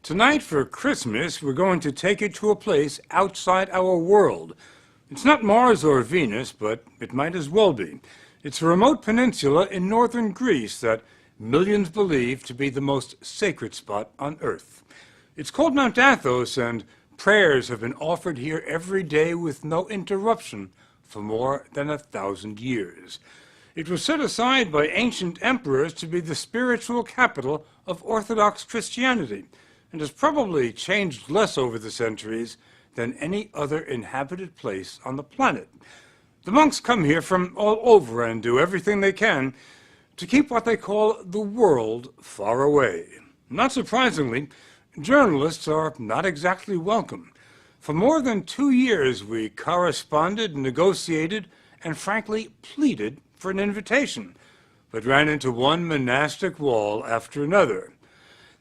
Tonight for Christmas, we're going to take you to a place outside our world. It's not Mars or Venus, but it might as well be. It's a remote peninsula in northern Greece that millions believe to be the most sacred spot on Earth. It's called Mount Athos, and prayers have been offered here every day with no interruption for more than 1,000 years. It was set aside by ancient emperors to be the spiritual capital of Orthodox Christianity, and has probably changed less over the centuries than any other inhabited place on the planet. The monks come here from all over and do everything they can to keep what they call the world far away. Not surprisingly, journalists are not exactly welcome. For more than 2 years, we corresponded, negotiated, and frankly pleaded for an invitation, but ran into one monastic wall after another.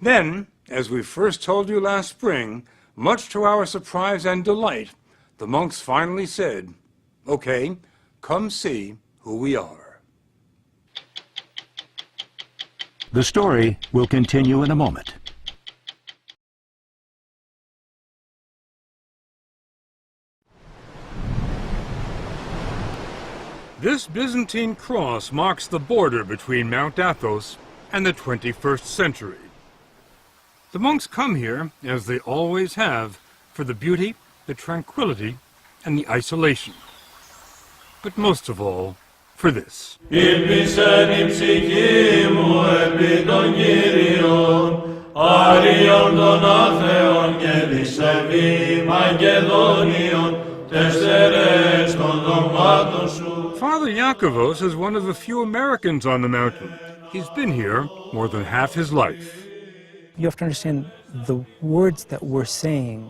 Then, as we first told you last spring, much to our surprise and delight, the monks finally said, "Okay, come see who we are." The story will continue in a moment. This Byzantine cross marks the border between Mount Athos and the 21st century. The monks come here, as they always have, for the beauty, the tranquility, and the isolation. But most of all, for this. Father Iakovos is one of the few Americans on the mountain. He's been here more than half his life. You have to understand the words that we're saying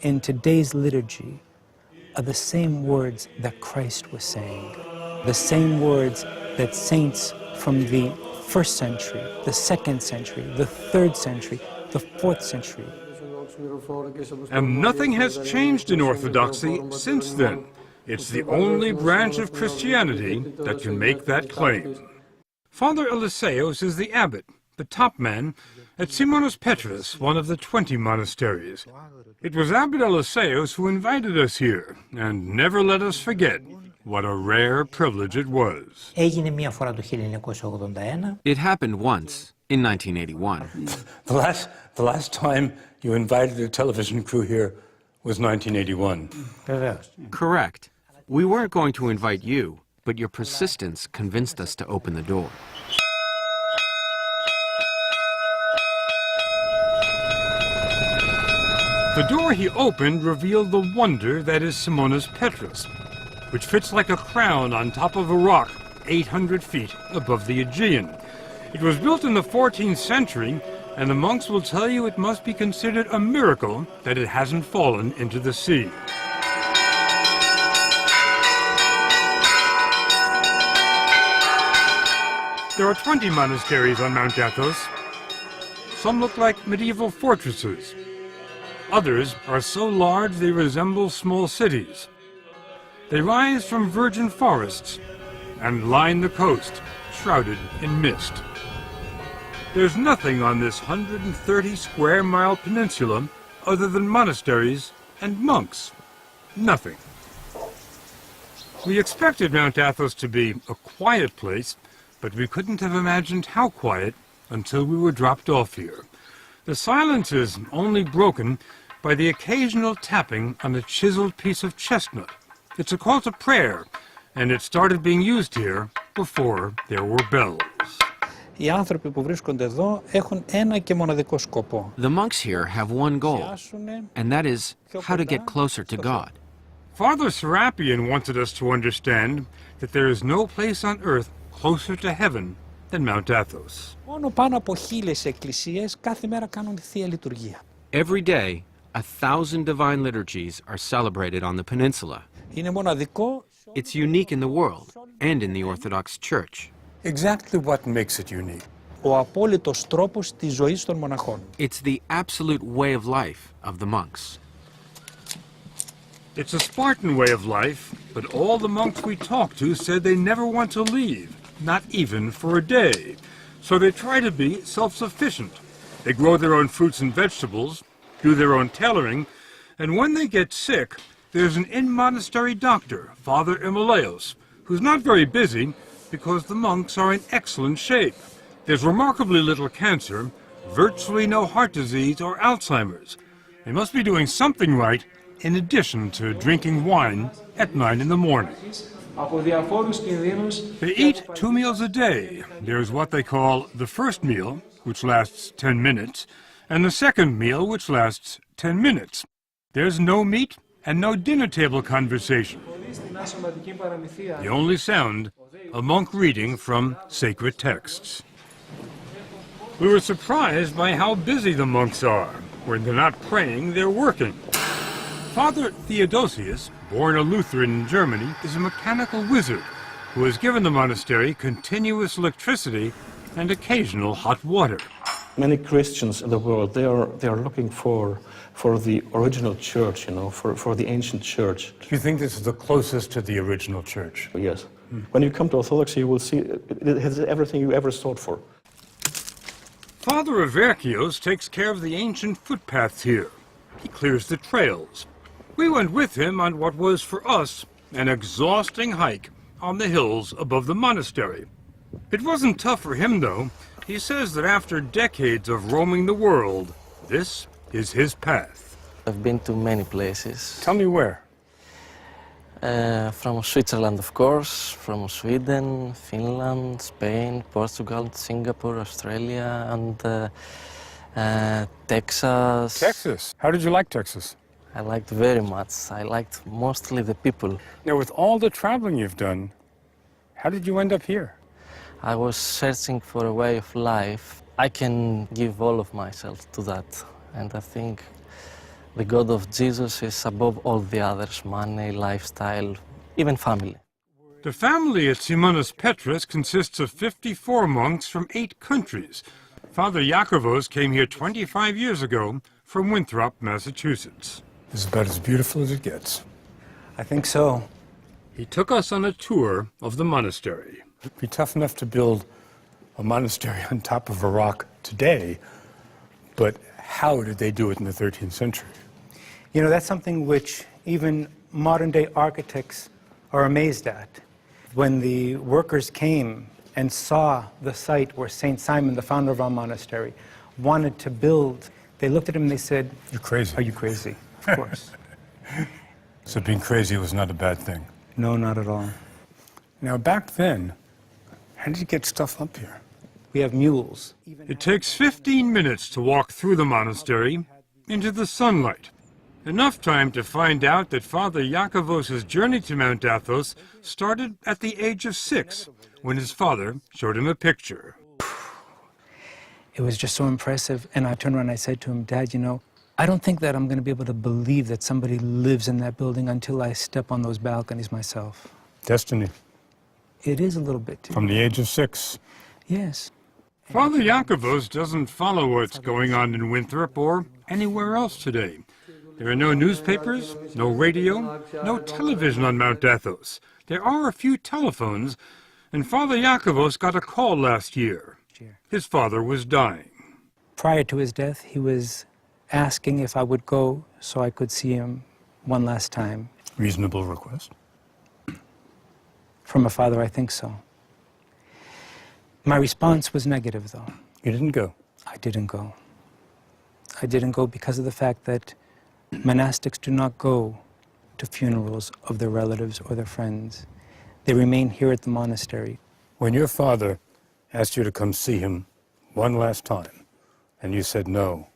in today's liturgy are the same words that Christ was saying, the same words that saints from the 1st century, the 2nd century, the 3rd century, the 4th century. And nothing has changed in Orthodoxy since then. It's the only branch of Christianity that can make that claim. Father Eliseos is the abbot, the top man, at Simonos Petros, one of the 20 monasteries. It was Abbot Eliseos who invited us here, and never let us forget what a rare privilege it was. It happened once, in 1981. The last time you invited a television crew here was 1981. Correct. We weren't going to invite you, but your persistence convinced us to open the door. The door he opened revealed the wonder that is Simonos Petros, which fits like a crown on top of a rock 800 feet above the Aegean. It was built in the 14th century, and the monks will tell you it must be considered a miracle that it hasn't fallen into the sea. There are 20 monasteries on Mount Athos. Some look like medieval fortresses. Others are so large they resemble small cities. They rise from virgin forests and line the coast, shrouded in mist. There's nothing on this 130-square-mile peninsula other than monasteries and monks. Nothing. We expected Mount Athos to be a quiet place, but we couldn't have imagined how quiet until we were dropped off here. The silence is only broken by the occasional tapping on a chiseled piece of chestnut. It's a call to prayer, and it started being used here before there were bells. The monks here have one goal, and that is how to get closer to God. Father Serapion wanted us to understand that there is no place on earth closer to heaven than Mount Athos. Every day, 1,000 divine liturgies are celebrated on the peninsula. It's unique in the world and in the Orthodox Church. Exactly what makes it unique? It's the absolute way of life of the monks. It's a Spartan way of life, but all the monks we talked to said they never want to leave, not even for a day. So they try to be self-sufficient. They grow their own fruits and vegetables, do their own tailoring, and when they get sick, there's an in-monastery doctor, Father Imolaos, who's not very busy because the monks are in excellent shape. There's remarkably little cancer, virtually no heart disease or Alzheimer's. They must be doing something right in addition to drinking wine at 9 in the morning. They eat 2 meals a day. There's what they call the first meal, which lasts 10 minutes, and the second meal, which lasts 10 minutes. There's no meat and no dinner table conversation. The only sound, a monk reading from sacred texts. We were surprised by how busy the monks are. When they're not praying, they're working. Father Theodosius, born a Lutheran in Germany, is a mechanical wizard who has given the monastery continuous electricity and occasional hot water. Many Christians in the world, they are looking for the original church, for the ancient church. Do you think this is the closest to the original church? Yes. When you come to Orthodoxy, you will see it has everything you ever sought for. Father Averkios takes care of the ancient footpaths here. He clears the trails. We went with him on what was, for us, an exhausting hike on the hills above the monastery. It wasn't tough for him, though. He says that after decades of roaming the world, this is his path. I've been to many places. Tell me where. From Switzerland, of course, from Sweden, Finland, Spain, Portugal, Singapore, Australia, and Texas. Texas. How did you like Texas? I liked very much. I liked mostly the people. Now, with all the traveling you've done, how did you end up here? I was searching for a way of life. I can give all of myself to that. And I think the God of Jesus is above all the others: money, lifestyle, even family. The family at Simonas Petras consists of 54 monks from 8 countries. Father Yakovos came here 25 years ago from Winthrop, Massachusetts. This is about as beautiful as it gets. I think so. He took us on a tour of the monastery. It'd be tough enough to build a monastery on top of a rock today, but how did they do it in the 13th century? You know, that's something which even modern-day architects are amazed at. When the workers came and saw the site where St. Simon, the founder of our monastery, wanted to build, they looked at him and they said, "You're crazy." "Are you crazy?" Of course. So being crazy was not a bad thing. No, not at all. Now, back then, how did you get stuff up here? We have mules. It takes 15 minutes to walk through the monastery into the sunlight. Enough time to find out that Father Yakovos' journey to Mount Athos started at the age of 6, when his father showed him a picture. It was just so impressive. And I turned around and I said to him, "Dad, you know, I don't think that I'm going to be able to believe that somebody lives in that building until I step on those balconies myself." Destiny. It is a little bit too. From the age of 6. Yes. Father Yakovos doesn't follow what's going on in Winthrop or anywhere else today. There are no newspapers, no radio, no television on Mount Athos. There are a few telephones, and Father Yakovos got a call last year. His father was dying. Prior to his death, he was asking if I would go so I could see him one last time. Reasonable request. From a father, I think so. My response was negative, though. You didn't go. I didn't go. I didn't go because of the fact that monastics do not go to funerals of their relatives or their friends. They remain here at the monastery. When your father asked you to come see him one last time, and you said no,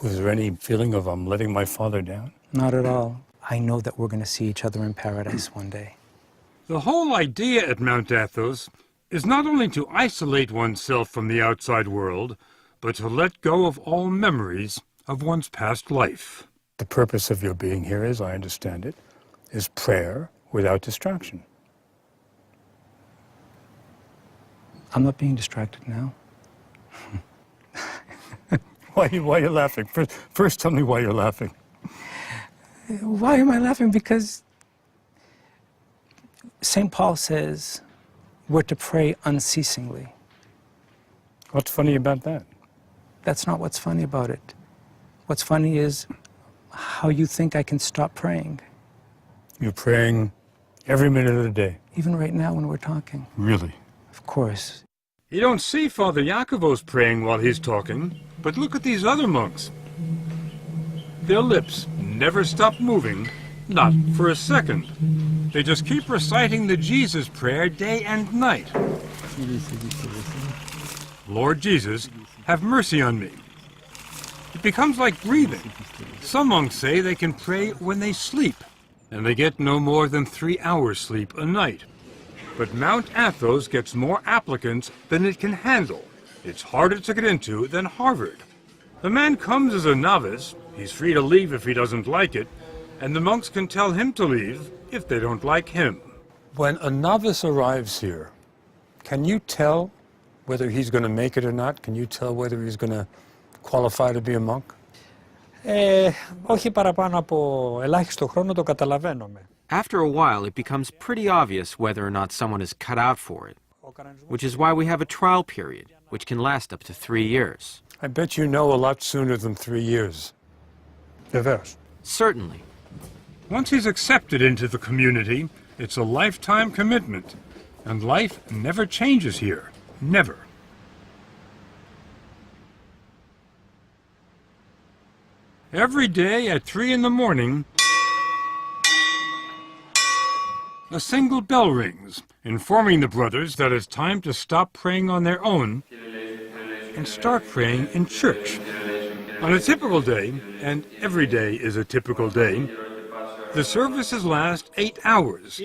was there any feeling of I'm letting my father down? Not at all. I know that we're going to see each other in paradise one day. The whole idea at Mount Athos is not only to isolate oneself from the outside world, but to let go of all memories of one's past life. The purpose of your being here, as I understand it, is prayer without distraction. I'm not being distracted now. Why are you laughing? First, tell me why you're laughing. Why am I laughing? Because St. Paul says we're to pray unceasingly. What's funny about that? That's not what's funny about it. What's funny is how you think I can stop praying. You're praying every minute of the day. Even right now when we're talking. Really? Of course. You don't see Father Iakovos praying while he's talking, but look at these other monks. Their lips never stop moving, not for a second. They just keep reciting the Jesus prayer day and night. Lord Jesus, have mercy on me. It becomes like breathing. Some monks say they can pray when they sleep, and they get no more than 3 hours sleep a night. But Mount Athos gets more applicants than it can handle. It's harder to get into than Harvard. The man comes as a novice, he's free to leave if he doesn't like it, and the monks can tell him to leave if they don't like him. When a novice arrives here, can you tell whether he's going to make it or not? Can you tell whether he's going to qualify to be a monk? Όχι παραπάνω από ελάχιστο χρόνο το καταλαβαίνουμε. After a while, it becomes pretty obvious whether or not someone is cut out for it, which is why we have a trial period, which can last up to 3 years. I bet you know a lot sooner than 3 years. Vevers. Certainly. Once he's accepted into the community, it's a lifetime commitment, and life never changes here. Never. Every day at 3 in the morning, a single bell rings, informing the brothers that it's time to stop praying on their own and start praying in church. On a typical day, and every day is a typical day, the services last 8 hours.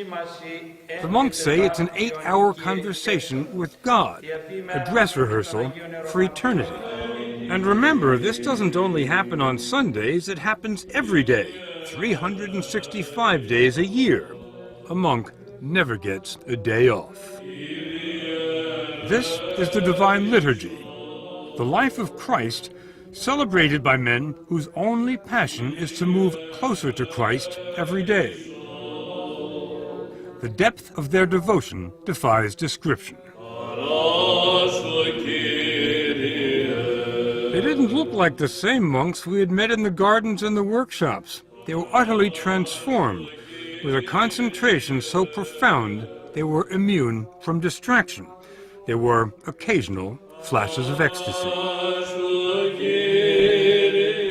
The monks say it's an 8-hour conversation with God, a dress rehearsal for eternity. And remember, this doesn't only happen on Sundays, it happens every day, 365 days a year. A monk never gets a day off. This is the Divine Liturgy, the life of Christ celebrated by men whose only passion is to move closer to Christ every day. The depth of their devotion defies description. They didn't look like the same monks we had met in the gardens and the workshops. They were utterly transformed, with a concentration so profound they were immune from distraction. There were occasional flashes of ecstasy.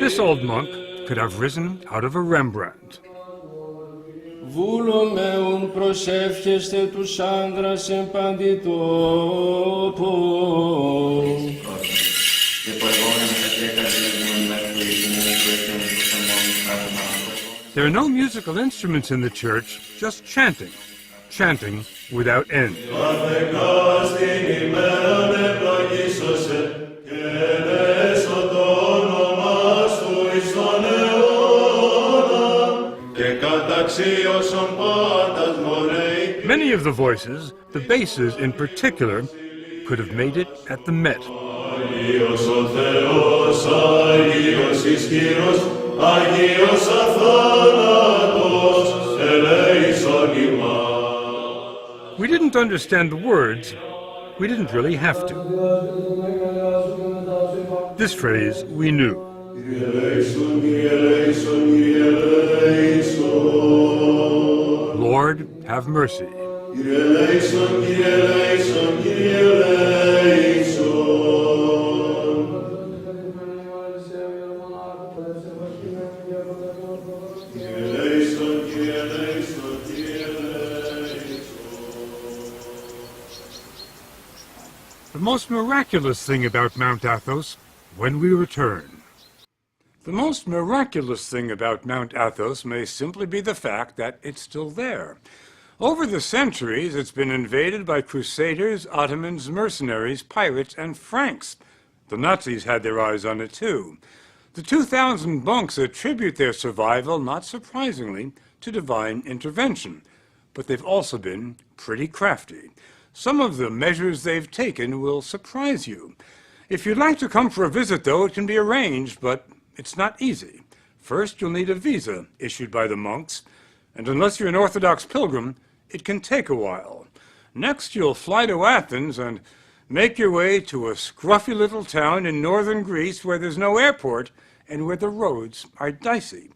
This old monk could have risen out of a Rembrandt. Βούλο μεουν προσεύχεστε τους άνδρας εμπαντητόπο. There are no musical instruments in the church, just chanting. Chanting without end. Many of the voices, the basses in particular, could have made it at the Met. We didn't understand the words. We didn't really have to. This phrase we knew. Lord, have mercy. The most miraculous thing about Mount Athos, when we return. The most miraculous thing about Mount Athos may simply be the fact that it's still there. Over the centuries, it's been invaded by crusaders, Ottomans, mercenaries, pirates, and Franks. The Nazis had their eyes on it too. The 2,000 monks attribute their survival, not surprisingly, to divine intervention. But they've also been pretty crafty. Some of the measures they've taken will surprise you. If you'd like to come for a visit, though, it can be arranged, but it's not easy. First, you'll need a visa issued by the monks, and unless you're an Orthodox pilgrim, it can take a while. Next, you'll fly to Athens, and Make your way to a scruffy little town in northern Greece where there's no airport and where the roads are dicey.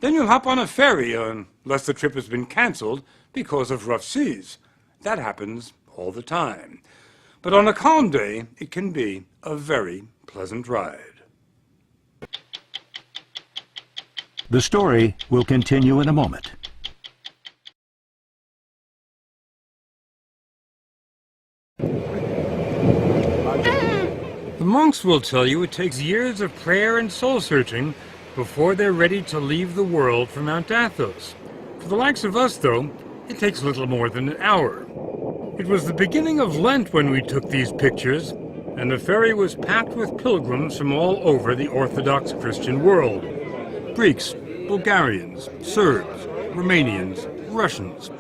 Then you'll hop on a ferry, unless the trip has been canceled because of rough seas. That happens all the time. But on a calm day, it can be a very pleasant ride. The story will continue in a moment. The monks will tell you it takes years of prayer and soul-searching before they're ready to leave the world for Mount Athos. For the likes of us, though, it takes little more than an hour. It was the beginning of Lent when we took these pictures, and the ferry was packed with pilgrims from all over the Orthodox Christian world. Greeks, Bulgarians, Serbs, Romanians, Russians.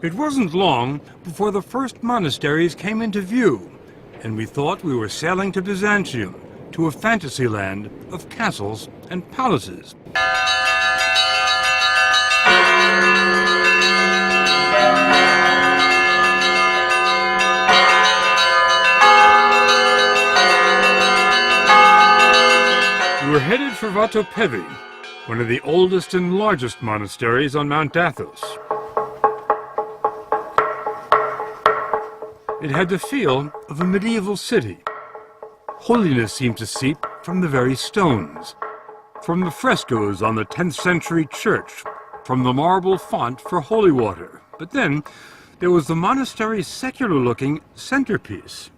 It wasn't long before the first monasteries came into view, and we thought we were sailing to Byzantium, to a fantasy land of castles and palaces. We were headed for Vatopedi, one of the oldest and largest monasteries on Mount Athos. It had the feel of a medieval city. Holiness seemed to seep from the very stones, from the frescoes on the 10th century church, from the marble font for holy water. But then there was the monastery's secular-looking centerpiece.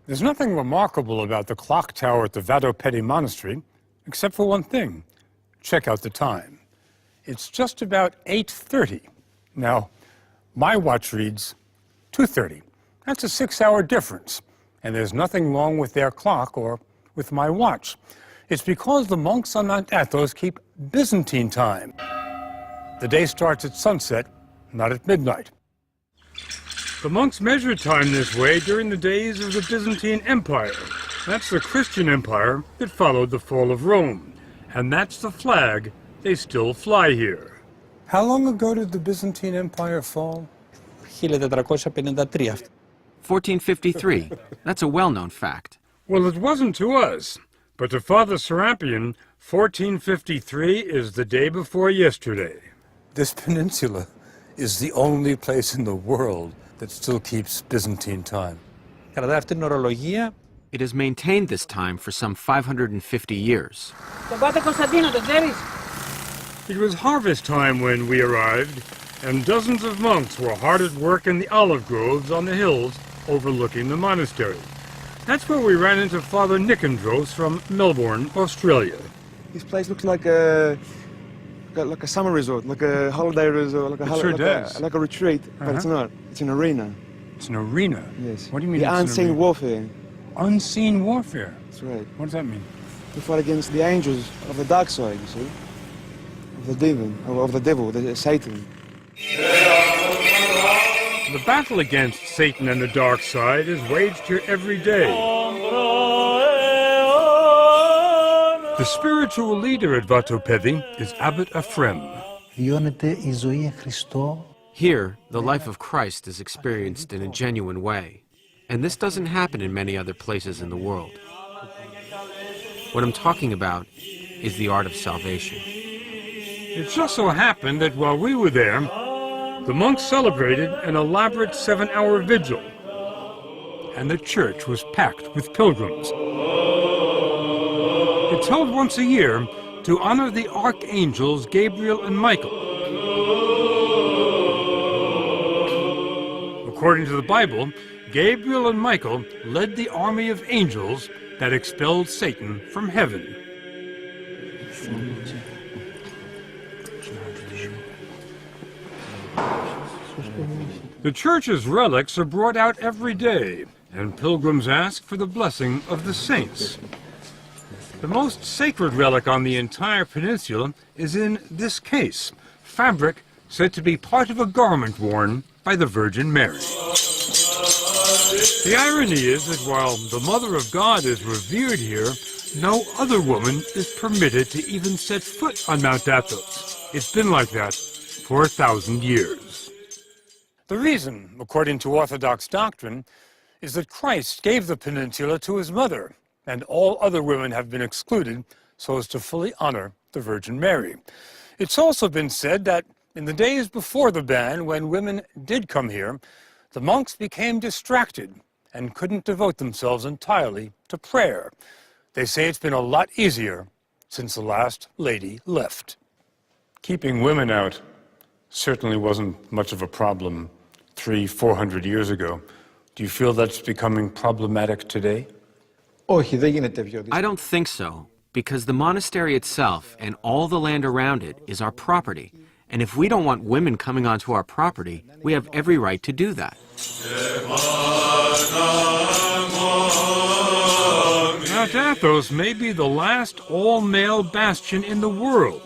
There's nothing remarkable about the clock tower at the Vatopedi Monastery, except for one thing. Check out the time. It's just about 8:30. Now, my watch reads 2:30. That's a 6-hour difference, and there's nothing wrong with their clock or with my watch. It's because the monks on Mount Athos keep Byzantine time. The day starts at sunset, not at midnight. The monks measured time this way during the days of the Byzantine Empire. That's the Christian empire that followed the fall of Rome, and that's the flag they still fly here. How long ago did the Byzantine Empire fall? 1453. 1453. That's a well-known fact. Well, it wasn't to us, but to Father Serapion, 1453 is the day before yesterday. This peninsula is the only place in the world that still keeps Byzantine time. Κρατάει αυτή την ορολογία. It has maintained this time for some 550 years. It was harvest time when we arrived, and dozens of monks were hard at work in the olive groves on the hills overlooking the monastery. That's where we ran into Father Nicandros from Melbourne, Australia. This place looks like a summer resort, like a holiday resort, like a retreat, but it's not. It's an arena. It's an arena? Yes. What do you mean? The unseen warfare. Unseen warfare? That's right. What does that mean? We fight against the angels of the dark side, you see, of the devil, Satan. The battle against Satan and the dark side is waged here every day. The spiritual leader at Vatopedi is Abbot Ephrem. Here, the life of Christ is experienced in a genuine way, and this doesn't happen in many other places in the world. What I'm talking about is the art of salvation. It just so happened that while we were there, the monks celebrated an elaborate 7-hour vigil, and the church was packed with pilgrims. It's held once a year to honor the archangels Gabriel and Michael. According to the Bible, Gabriel and Michael led the army of angels that expelled Satan from heaven. The church's relics are brought out every day, and pilgrims ask for the blessing of the saints. The most sacred relic on the entire peninsula is in this case, fabric said to be part of a garment worn by the Virgin Mary. The irony is that while the Mother of God is revered here, no other woman is permitted to even set foot on Mount Athos. It's been like that for 1,000 years. The reason, according to Orthodox doctrine, is that Christ gave the peninsula to his mother, and all other women have been excluded so as to fully honor the Virgin Mary. It's also been said that in the days before the ban, when women did come here, the monks became distracted and couldn't devote themselves entirely to prayer. They say it's been a lot easier since the last lady left. Keeping women out certainly wasn't much of a problem 300-400 years ago. Do you feel that's becoming problematic today? I don't think so, because the monastery itself and all the land around it is our property. And if we don't want women coming onto our property, we have every right to do that. Mount Athos may be the last all-male bastion in the world,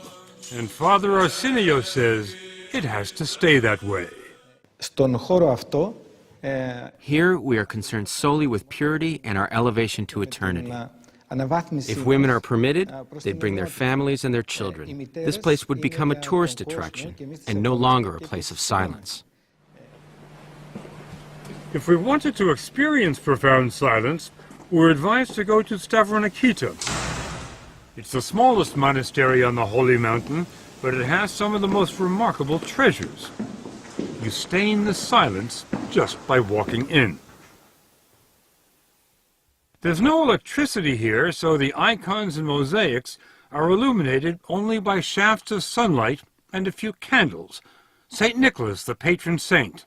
and Father Arsenio says it has to stay that way. Here we are concerned solely with purity and our elevation to eternity. If women are permitted, they'd bring their families and their children. This place would become a tourist attraction and no longer a place of silence. If we wanted to experience profound silence, we're advised to go to Stavronikita. It's the smallest monastery on the Holy Mountain, but it has some of the most remarkable treasures. You stay in the silence just by walking in. There's no electricity here, so the icons and mosaics are illuminated only by shafts of sunlight and a few candles. St. Nicholas, the patron saint,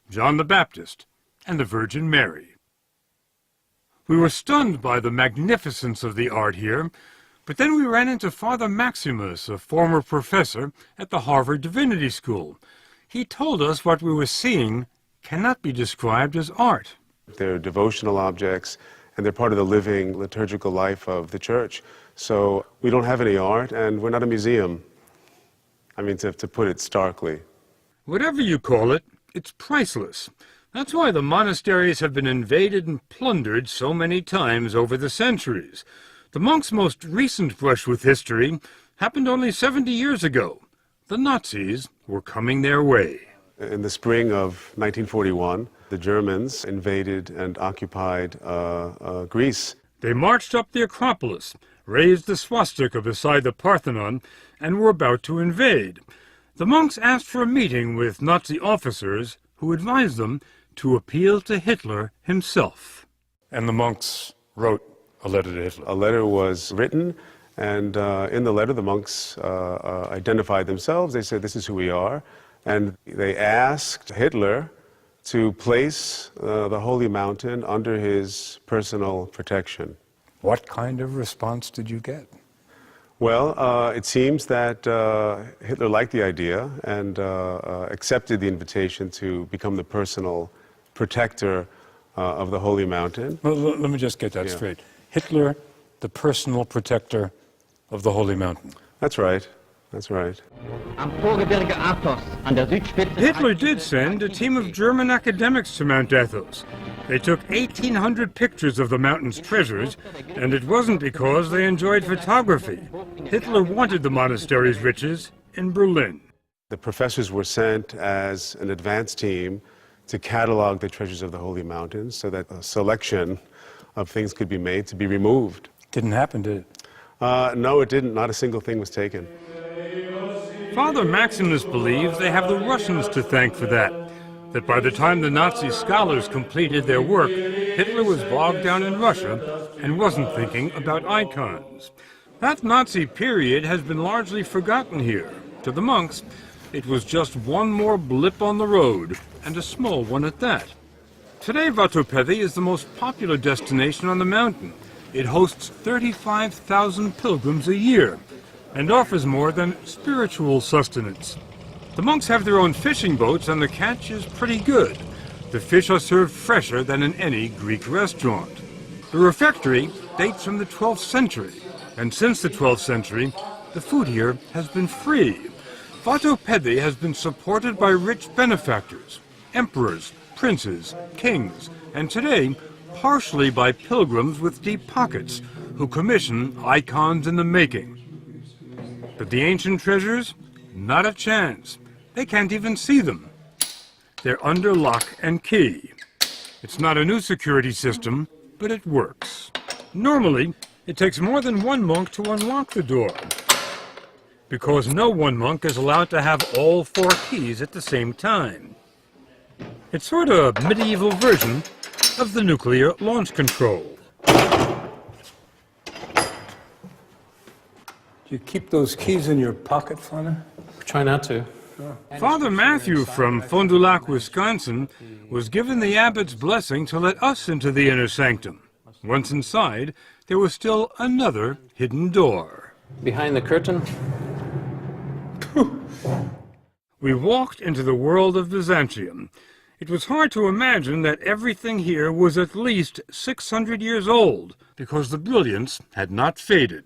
John the Baptist, and the Virgin Mary. We were stunned by the magnificence of the art here, but then we ran into Father Maximus, a former professor at the Harvard Divinity School. He told us what we were seeing cannot be described as art. They're devotional objects, and they're part of the living liturgical life of the church. So we don't have any art, and we're not a museum. I mean, to put it starkly. Whatever you call it, it's priceless. That's why the monasteries have been invaded and plundered so many times over the centuries. The monks' most recent brush with history happened only 70 years ago. The Nazis were coming their way. In the spring of 1941, the Germans invaded and occupied Greece. They marched up the Acropolis, raised the swastika beside the Parthenon, and were about to invade. The monks asked for a meeting with Nazi officers who advised them to appeal to Hitler himself. And the monks wrote a letter to Hitler. A letter was written, and in the letter the monks identified themselves. They said, "This is who we are." And they asked Hitler to place the Holy Mountain under his personal protection. What kind of response did you get? Well, it seems that Hitler liked the idea and accepted the invitation to become the personal protector of the Holy Mountain. Well, let me just get that straight. Hitler, the personal protector of the Holy Mountain. That's right. That's right. Hitler did send a team of German academics to Mount Athos. They took 1,800 pictures of the mountain's treasures, and it wasn't because they enjoyed photography. Hitler wanted the monastery's riches in Berlin. The professors were sent as an advance team to catalog the treasures of the Holy Mountain so that a selection of things could be made to be removed. Didn't happen, did it? No, it didn't. Not a single thing was taken. Father Maximus believes they have the Russians to thank for that by the time the Nazi scholars completed their work, Hitler was bogged down in Russia and wasn't thinking about icons. That Nazi period has been largely forgotten here. To the monks, it was just one more blip on the road, and a small one at that. Today, Vatopedi is the most popular destination on the mountain. It hosts 35,000 pilgrims a year and offers more than spiritual sustenance. The monks have their own fishing boats, and the catch is pretty good. The fish are served fresher than in any Greek restaurant. The refectory dates from the 12th century, and since the 12th century, the food here has been free. Vatopedi has been supported by rich benefactors, emperors, princes, kings, and today, partially by pilgrims with deep pockets who commission icons in the making. But the ancient treasures? Not a chance. They can't even see them. They're under lock and key. It's not a new security system, but it works. Normally, it takes more than one monk to unlock the door, because no one monk is allowed to have all 4 keys at the same time. It's sort of a medieval version of the nuclear launch control. Do you keep those keys in your pocket, Father? Try not to. Father Matthew from Fond du Lac, Wisconsin, was given the abbot's blessing to let us into the inner sanctum. Once inside, there was still another hidden door. Behind the curtain. We walked into the world of Byzantium. It was hard to imagine that everything here was at least 600 years old, because the brilliance had not faded.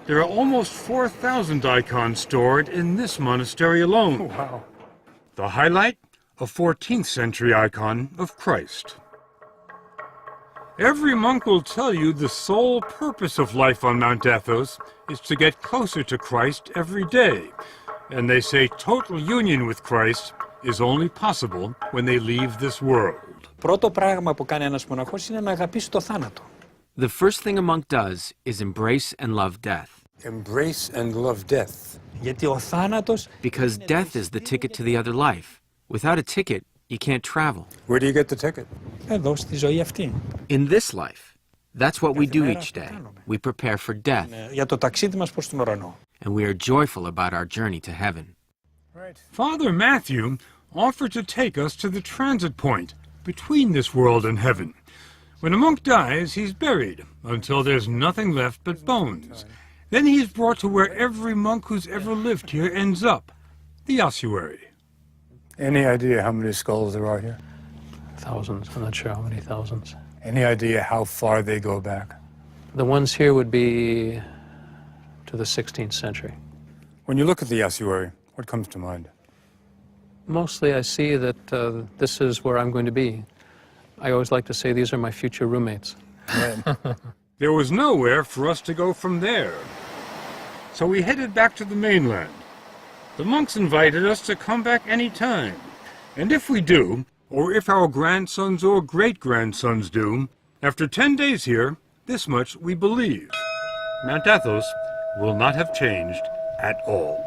There are almost 4,000 icons stored in this monastery alone. Wow. The highlight, a 14th century icon of Christ. Every monk will tell you the sole purpose of life on Mount Athos is to get closer to Christ every day. And they say total union with Christ is only possible when they leave this world. Πρώτο πράγμα που κάνει ένας μοναχός είναι να αγαπήσει το θάνατο. The first thing a monk does is embrace and love death. Embrace and love death. Γιατί ο θάνατος... Because death is the ticket to the other life. Without a ticket, you can't travel. Where do you get the ticket? Εδώ, στη ζωή αυτή. In this life, that's what we do each day. We prepare for death, Για το ταξίδι μας προς τον ουρανό. and we are joyful about our journey to heaven. Father Matthew offered to take us to the transit point between this world and heaven. When a monk dies, he's buried until there's nothing left but bones. Then he's brought to where every monk who's ever lived here ends up, the ossuary. Any idea how many skulls there are here? Thousands. I'm not sure how many thousands. Any idea how far they go back? The ones here would be to the 16th century. When you look at the ossuary, what comes to mind? Mostly I see that this is where I'm going to be. I always like to say these are my future roommates. There was nowhere for us to go from there. So we headed back to the mainland. The monks invited us to come back any time. And if we do, or if our grandsons or great-grandsons do, after 10 days here, this much we believe. Mount Athos will not have changed at all.